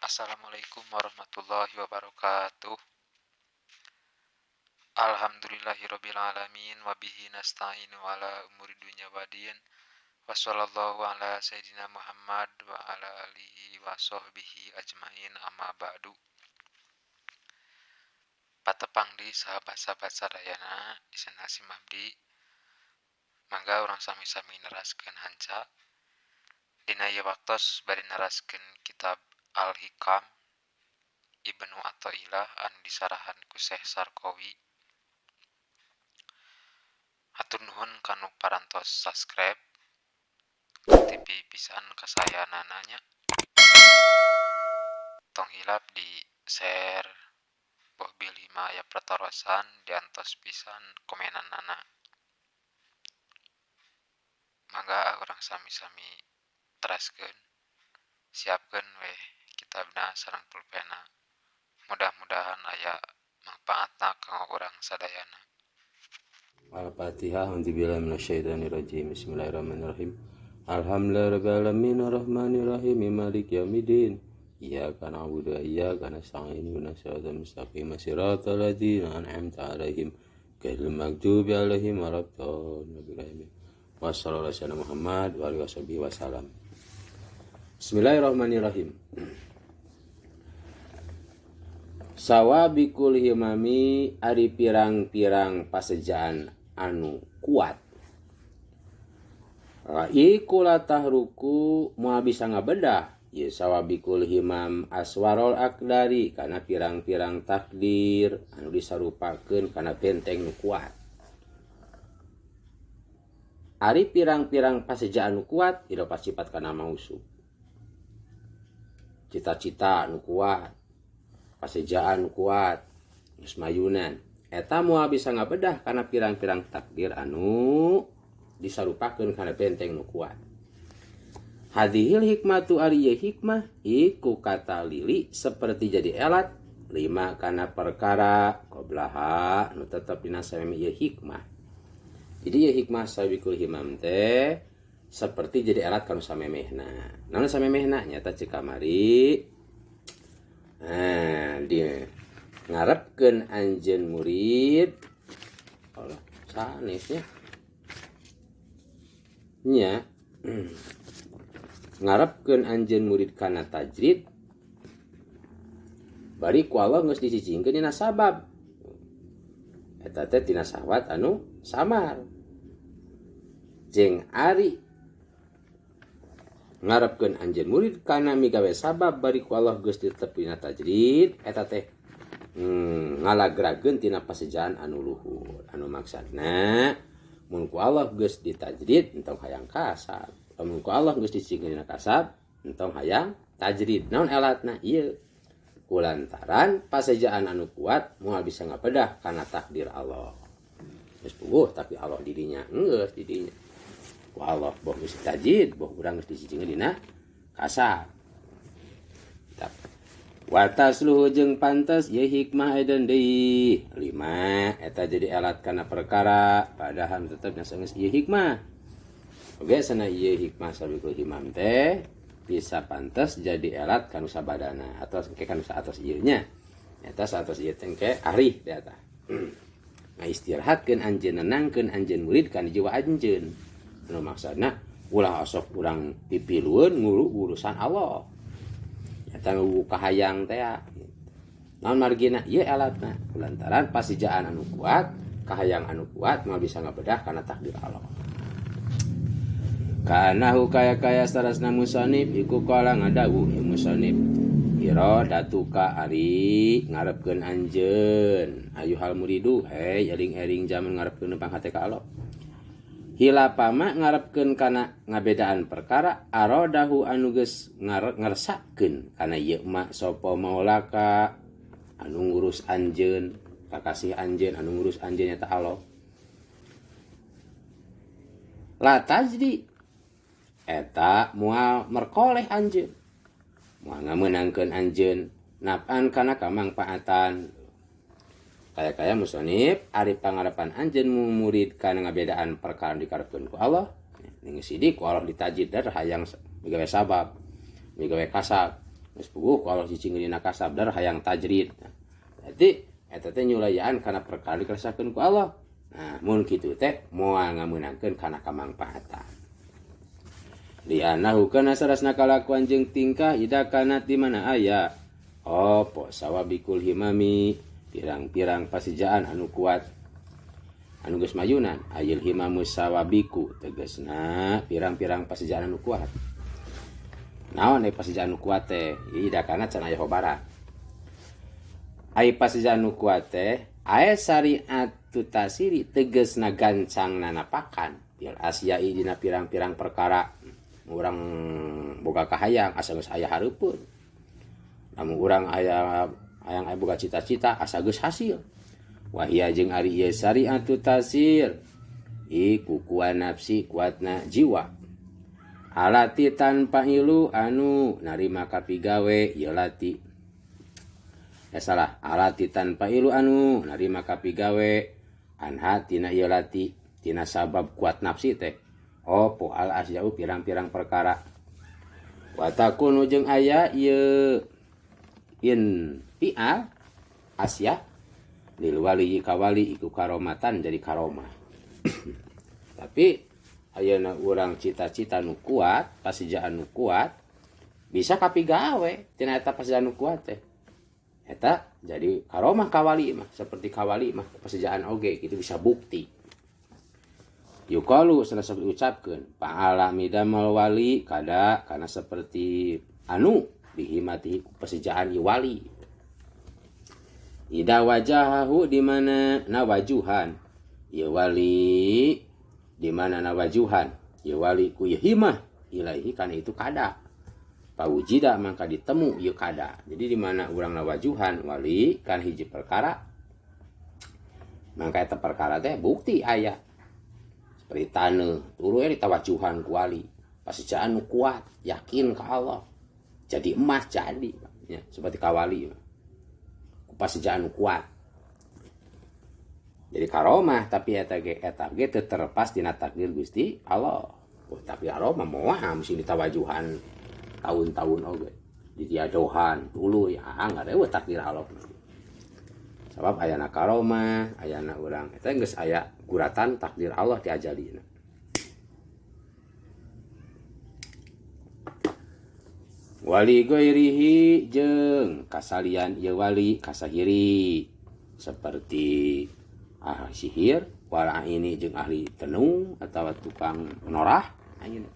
Assalamualaikum warahmatullahi wabarakatuh. Alhamdulillahirabbil alamin wa bihi nasta'inu ala umuri dunya waddin. Wassallallahu ala sayyidina Muhammad wa ala alihi wa sahbihi ajmain amma ba'du. Patepang di sahabat-sahabat sadayana di senasi mabdi. Mangga urang sami-sami neraskeun hanca. Dina ieu waktos bari neraskeun kitab Al-Hikam Ibnu Athaillah anu disarahan ku Syekh Sarqawi. Hatur nuhun kanu parantos subscribe TV pisan kasayanana. Tong hilap di share boh bilih aya pertarosan diantos pisan komenanana. Mangga urang sami-sami teraskeun siapkeun weh kitabna sareng pulpena. Mudah-mudahan aya mangpaatna kanggo urang sadayana. Al-Fatihah. A'udzubillahi minasyaitonirrajim. Bismillahirrahmanirrahim. Alhamdulillahirabbil alamin arrahmanirrahim maliki yaumiddin. Iyyaka na'budu wa iyyaka nasta'in ihdinas siratal mustaqim siratal ladzina an'amta 'alaihim ghairil maghdubi 'alaihim waladdallin. Wassallallahu ala Muhammad wa alihi washabihi wasallam. Bismillahirrahmanirrahim. Sawabikul himami ari pirang-pirang pasejaan anu kuat. Iku latahruku moal bisa ngabedah. Ieu sawabikul himam aswarol akdari kana pirang-pirang takdir anu disarupakeun kana benteng nu kuat. Ari pirang-pirang pasejaan anu kuat ida pasifat kana mausuk. Cita-cita anu kuat, pasejaan anu kuat, geus mayunan. Eta moal bisa ngabedah kana pirang-pirang takdir anu disarupakeun kana benteng nu kuat. Hadhil hikmatu ari hikmah iku kata lili seperti jadi elat lima kana perkara qoblaha nu tetep dina samemi ieu hikmah. Jadi ieu hikmah sabikul himam teh seperti jadi elat kanu samemehna. Namun samemehna nyata cek kamari. Dia ngarepkeun anjeun murid. Allah sanesnya. Nya ngarepkeun anjeun murid kana tajrid bari ku Allah geus dicicingkeun dina sabab. Eta teh tina sawat anu samar. Jeung ari ngarepkeun anjeun murid kana migawe sabab bari ku Allah geus ditep dina tajrid, eta teh ngalagrageun tina pasejaan anu luhur. Anu maksudna mun ku Allah geus ditajrid entong hayang kasab. Mun ku Allah geus dicicingkeun dina kasab entong hayang tajrid. Naon elatna? Ieu kulantaran pasejaan anu kuat moal bisa ngabedah kana takdir Allah. Geus puguh takdir Allah didinya, geus didinya. Ku Allah boh geus tajrid, boh urang geus dicicingkeun dina kasab. Watasluhu jeung pantes ye hikmah edan deui. 5 eta jadi alat kana perkara padahal tetep geus ieu hikmah. Oge sana ieu hikmah sabikul himam teh bisa pantes jadi alat kanu sabadana atau engke kanu saatos ieu nya. Eta saatos ieu teh engke arih teh eta. Ngaistirahatkeun anjeun, nenangkeun anjeun murid kana jiwa anjeun. Anu maksudna ulah osok urang pipilueun nguru urusan Allah. Eta nu kahayang teh. Naon margina? Ieu alatna. Kulantaran pasejaan anu kuat, kahayang anu kuat moal bisa ngabedah kana takdir Allah. Kana hukaya-kaya sarasna musannif iku kala ngadawu musannif. Iradatuka ari ngarepkeun anjeun. Ayuhal muridu, hei eling-eling jaman ngarepkeun neupang hate ka Allah. Hilapama ngarepkeun kana ngabedaan perkara aradahu anu geus ngaresakeun kana ieu mah sapa maulaka anu ngurus anjeun, kakasih anjeun anu ngurus anjeun eta Allah. La tajdi eta moal merkoleh anjeun. Moal ngameunangkeun anjeun naf'an kana kamangpaatan. Kaya musonib ari pangarepan anjeun murid kana ngabedaan perkara dikarepkeun ku Allah. Ning sidik ku Allah ditajid dar hayang migawe sabab, migawe kasab. geus puguh ku Allah cicing dina kasabdar hayang tajrid. Jadi eta teh nyulayaan kana perkara dikeresakeun ku Allah. Nah, mun kitu teh moal ngameunangkeun kana kamangpaatan. Lianahu kana sarasna kalakuan jeung tingkah ida kana di mana aya opo sawabikul himami pirang-pirang pasijaan anu kuat anu geus mayunan ayil himamu sawabiku tegasna pirang-pirang pasijaan anu kuat. Naon aya pasijaan anu kuat teh ida kana can aya hobara. Ai pasijaan anu kuat teh aya syariatu tasiri tegasna gancangna napakan bil asyai dina pirang-pirang perkara. Urang boga kahayang asa geus aya hareupeun. Namun urang hayang aya boga cita-cita asa geus hasil. Wahia jeung ari ieu syariatu tasir iku kuat nafsi kuatna jiwa. Alati tanpa ilu anu narima kapigawe ieu lati. Salah, alati tanpa ilu anu narima kapigawe anha tina ieu lati tina sabab kuat nafsi teh. Opo al asya'u pirang-pirang perkara. Watakunu jeung aya ieu in fi'al asya lil wali kawali iku karomatan jadi karomah. Tapi ayeuna urang cita-cita nu kuat, pasijaan nu kuat bisa kapigawe tina eta pasijaan nu kuat teh. Eta jadi karomah kawali mah, seperti kawali mah pasijaan oge kitu bisa bukti. Yukalu selasa diucapkeun pa'ala midamal wali kada kana seperti anu dihimati pasijaan ieu wali. Ida wajahahu di mana nawajuhan ieu wali di mana nawajuhan ieu wali ku ieu himah ilahi kana itu kada. Pawujida mangka ditemu ieu kada. Jadi di mana urang nawajuhan wali kan hiji perkara mangka eta perkara teh bukti aya. Seperti taneuh, turu ya ditawajuhan ku wali. Pasijaan nu kuat, yakin ka Allah. Jadi emas jadi, ya, seperti kawali. Ku pasijaan nu kuat. Jadi karomah tapi eta ge teu terlepas dina takdir Gusti Allah. Oh, tapi karomah moal mesti ditawajuhan tahun-tahun oge. Didiadohan, tuluy, ngarewe takdir Allah. Sabab ayana karomah, ayana urang eta geus aya guratan takdir Allah diajalina. Wali goirihi jeung kasalian ieu wali kasahiri seperti ahli sihir, wala ini jeung ahli tenung atawa tukang norah ayeuna.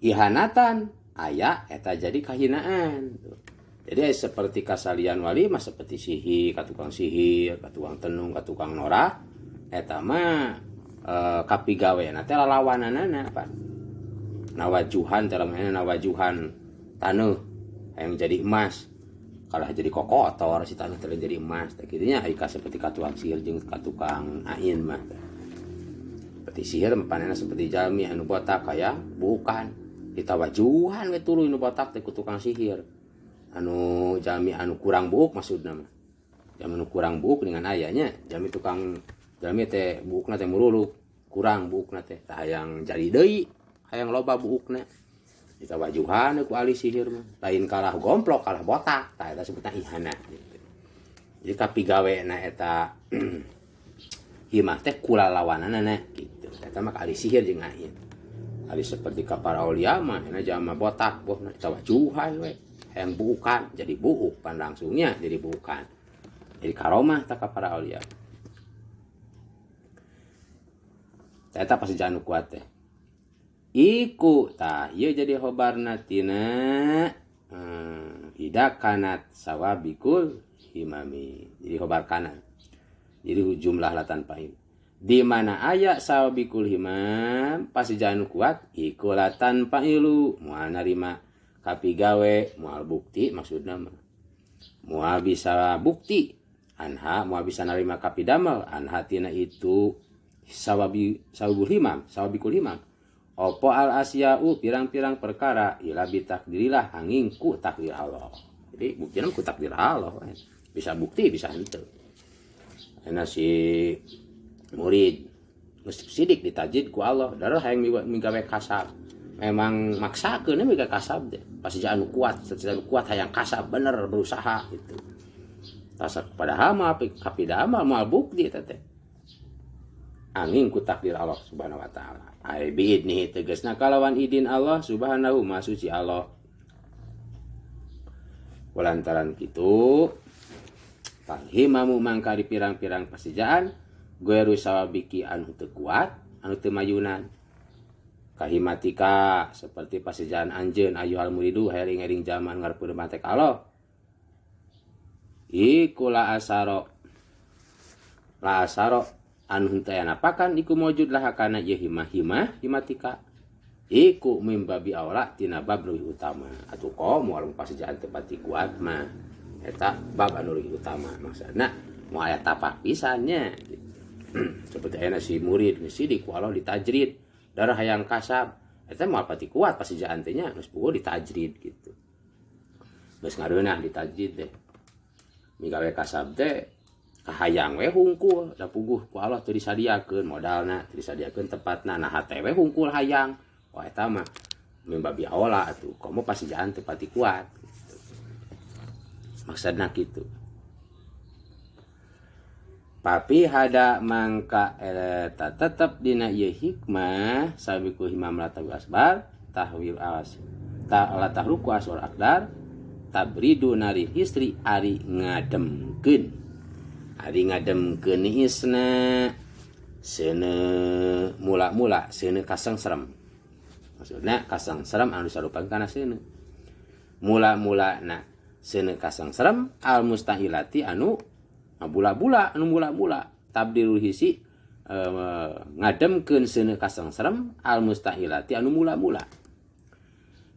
Ihanatan aya eta jadi kahinaan. Jadi seperti kasalian wali mah seperti sihir, katukang sihir, katukang tenung, katukang norah, eta mah kapigaweana teh lawananana apa? Nawajuhan teh nawajuhan taneuh hayang jadi emas. Kalah jadi kokotor si taneuh teh jadi emas. Teh kitu nya aya seperti katukang sihir jeung katukang ain mah. Seperti sihir mah panena seperti jalmi anu botak kaya bukan ditawajuhan we tuluy nu botak teh ku tukang sihir. Anu jami anu kurang buuk maksudna mah. Jami anu kurang buuk dengan ayanya, jami tukang jami teh buukna teh muruluk, kurang buukna teh tah hayang jadi deui, hayang loba buukna. Ditawajuhan ku ahli sihir mah. Lain kalah gomplok, kalah botak, tah eta sebutna ihana gitu. Jadi kapigaweana eta himah teh kula lawanana gitu. Eta mah ahli sihir jeung ain. Ahli seperti ka para aulia mah ena jama botak, bohna ditawajuhan we. Yang bukan jadi buuk pan langsungnya jadi bukan jadi karomah tak para aulia. Eta pasijaan kuat teh iku tah ieu jadi hobarna tina ida kanat sawabikul himami jadi hobar kanan jadi jumlah latan pain di mana aya sawabikul himam pasijaan kuat iku latan pailu moal narima kapigawe moal bukti maksudna mah moal bisa bukti anha moal bisa narima kapidamel anha tina itu sawabikul himam opo al asya'u pirang-pirang perkara ila bitakdirilah angin ku takdir Allah. Jadi buktinya ku takdir Allah bisa bukti bisa henteu. Ana si murid mesti sidik ditajid ku Allah darah hayang migawe kasab memang maksakeun mereka kasab teh pasti anu kuat hayang kasab bener berusaha gitu tasak padahal mah kapida mah moal bukti eta teh angin ku takdir Allah subhanahu wa taala ai biidnih tegasna kalawan idin Allah subhanahu ma suci Allah walantaran kitu fahimamu mangka di pirang-pirang pasijaan gueru sawabiki anu teu kuat anu teu mayunan kahimatika seperti pasijaan anjeun ayyuhal muridu hering-hering zaman ngarepeureun mate ka Allah iku la asaro anu henteu aya napakan iku maujud lah kana ieu himatika iku mimbabi aula tina bab leuwih utama atuh komo lamun pasijaan teu pati kuat mah eta bab anu leuwih utama maksudna moal aya tapak pisannya seperti ayeuna si murid sidik ku Allah ditajrid darah hayang kasab eta moal pati kuat pasijaan teh nya geus puguh ditajrid gitu geus ngareunah ditajrid teh migawe kasab teh kahayang we hungkul da puguh ku Allah teu disadiakeun modalna teu disadiakeun tempatna nah hate we hungkul hayang wah eta mah mimbabi aula atuh komo pasijaan teu pati kuat gitu. Maksudna kitu tapi hada mangka eta tetep dina ieu hikmah sabiku himam latawi asbar tahwil as ta'ala tahruku aswar akdar tabridu nari istri ari ngademkeun isna seuneu mula-mula seuneu kasengserem maksudna kasengserem anu sarupakeun kana seuneu mula-mulana seuneu kasengserem al mustahilati anu bula-bula anu mula-mula tabdirul hisi ngademkeun seuneu kasengserem al mustahilati anu mula-mula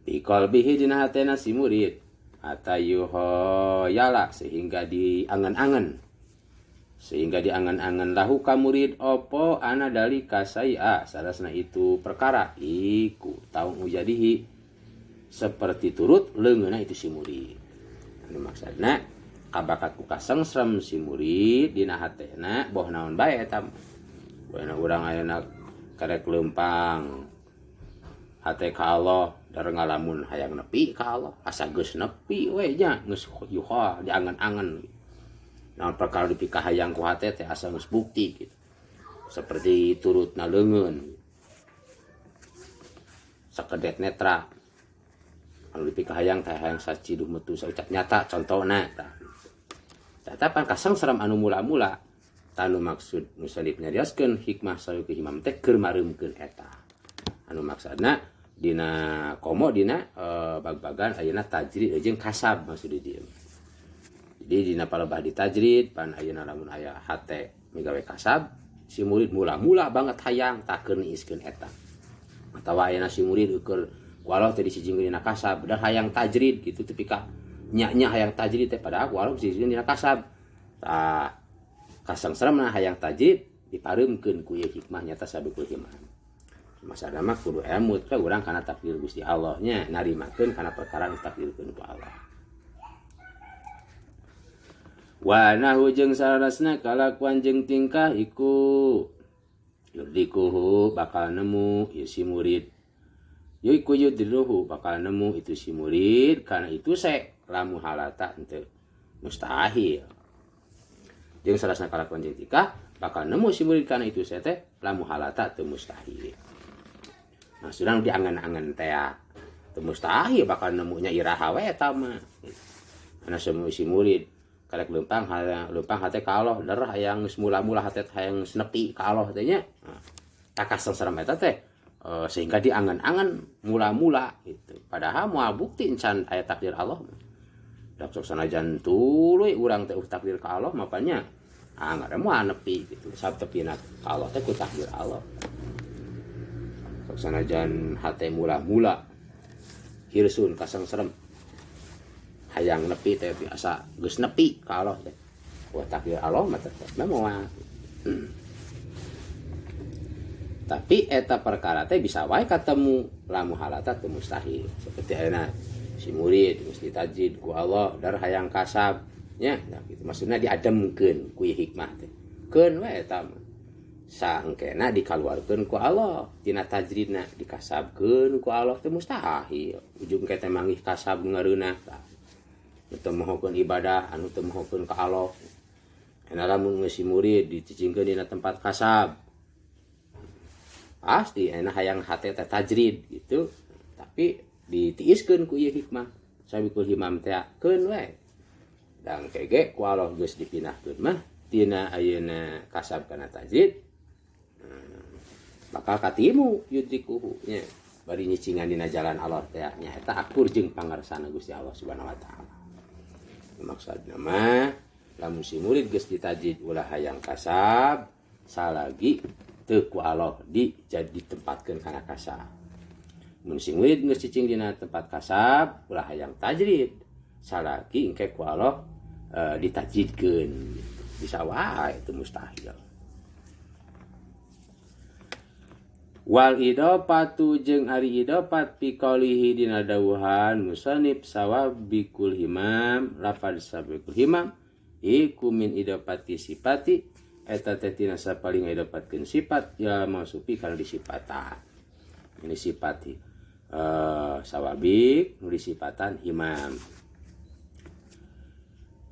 di qalbihi dina hatena si murid atayuho yala sehingga diangan-angan lahu ka murid opo ana dalika saya sarasna itu perkara iku taung ujadihi seperti turut leungeunna itu si murid anu maksudna kabakat ku kasengserem si murid dina hatena boh naon bae eta bae urang ayeuna karek leumpang hate ka Allah dar ngalamun hayang nepi ka Allah asa geus nepi we nya geus yuha diangan-angan naon perkara dipikah hayang ku hate teh asa geus bukti gitu seperti turutna leungeun sakedet netra anu dipikah hayang teh hayang saciduh metu saucat nyata contona tah tatapan kasengserem anu mula-mula tanu maksud musallif nyarioskeun hikmah saeukeun himam teh keur mareumkeun eta anu maksudna dina komo dina bag-bagan ayeuna tajrid jeung kasab maksud dieu jadi dina palebah ditajrid pan ayeuna lamun aya hate migawe kasab si murid mula-mula banget hayang takeun niiskeun eta atawa ayeuna si murid ukur ku Allah teh disijingkeun dina kasab dan hayang tajrid gitu teu pika nya hayang tajrid teh padahal ku Allah disijingkeun dina kasab tah kasengseremna hayang tajrid dipareumkeun ku ieu hikmah nyata sabiku hikmah masalah mah kudu emut ka urang kana takdir Gusti Allah nya narimakeun kana perkara ditakdirkeun ku Allah wa nahu jeung sarasna kalakuan jeung tingkah iku yudikuhu bakal nemu ieu si murid iku yudruhu bakal nemu itu si murid kana itu lamu halata henteu mustahil jeung sarasna kalakuan jeung tingkah bakal nemu si murid kana itu teh lamu halata teu mustahil nah sudah diangan-angan teh teu mustahil bakal nemunya iraha we eta mah ana si murid karek leumpang hate ka Allah darah hayang geus mula-mula hate hayang geus nepi ka Allah teh nya tak kasengserem eta teh sehingga diangan-angan mula-mula gitu padahal moal bukti encan aya takdir Allah dak sok sanajan tuluy urang teh takdir ka Allah mapanya ngada moal nepi gitu sabab tepina ka Allah teh ku takdir Allah sok sanajan hate mula-mula hirsun kasengserem hayang nepi teh biasa geus nepi ka Allah teh wa takdir Allah mah tetep moal tapi eta perkara teh bisa wae katemu lamu halata teu mustahil seperti ayeuna si murid geus ditajid ku Allah dar hayang kasab nya nah gitu maksudna diademkeun ku hikmah teh keun wae eta mah sangkena dikaluarkeun ku Allah tina tajridna dikasabkeun ku Allah teh mustahil ujung ke teh manggih kasab ngareunah teu mohokeun ibadah anu teu mohokeun ka Allah ena lamun geus murid dicicingkeun dina tempat kasab pasti ena hayang hate teh tajrid gitu tapi ditiiskeun ku ieu hikmah sabikul himam teh keun we dan kege ku Allah geus dipinahkeun mah tina ayeuna kasab kana tajrid bakal katimu yudrikuhu nya bari nyicingan dina jalan Allah teh nya eta akur jeung pangarsana Gusti Allah Subhanahu wa taala. Maksudna mah lamun si murid geus ditajid ulah hayang kasab salagi teu ku Allah ditempatkeun kana kasab. Mun si murid geus cicing dina tempat kasab ulah hayang tajrid salagi engke ku Allah ditajidkeun bisa wae itu mustahil. Wal idopatu jeung ari idopat piqaulihi dina dawuhan musannif sawabikul himam lafaz sabikul himam iku min idopati sifati eta teh tina sapaling idopatkeun sifat ya mausufi kana disifatan ini sifati sawabik nu disifatan himam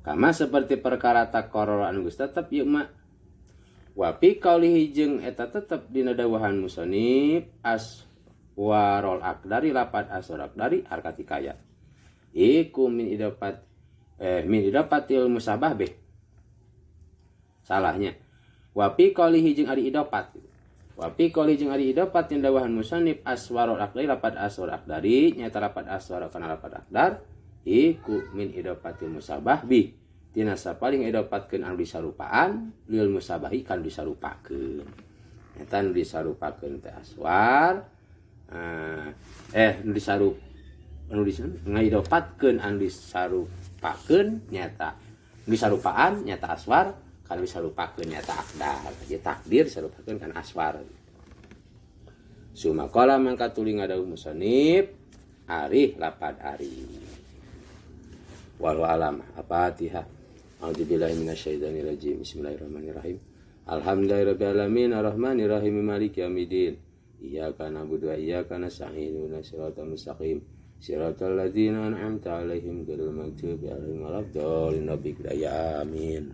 kama seperti perkara takoror anu geus tetep ieu mah wa fi qaulihi jeung eta tetep dina dawuhan musannif aswarul aqdari lapat aswarul aqdari harkat hikayat iku min idapatil musabah beh salahnya wa fi qaulihi jeung ari idapat wa fi qaulihi jeung ari idapat dina dawuhan musannif aswarul aqdari lapat aswarul aqdari nyata lapat aswar kana lapat aqdar iku min idapatil musabah bih tina sapaling idopatkeun anu disarupaan lil musabahi kan disarupakeun eta anu disarupakeun teh aswar ngaidopatkeun anu disarupakeun nyata disarupaan nyata aswar kan disarupakeun nyata aqdar jadi takdir disarupakeun kan aswar sumaqala mangka tuluy ngadawuh musannif ari lapad ari walau alam Al-Fatihah. A'udzubillahi minasyaitonir rajim. Bismillahirrahmanirrahim. Alhamdulillahirabbil alamin arrahmanir rahim maliki yaumiddin. Iyyaka na'budu wa iyyaka nasta'in ihdinas siratal mustaqim. Siratal ladzina an'amta 'alaihim ghairil maghdubi 'alaihim waladdallin. Amin.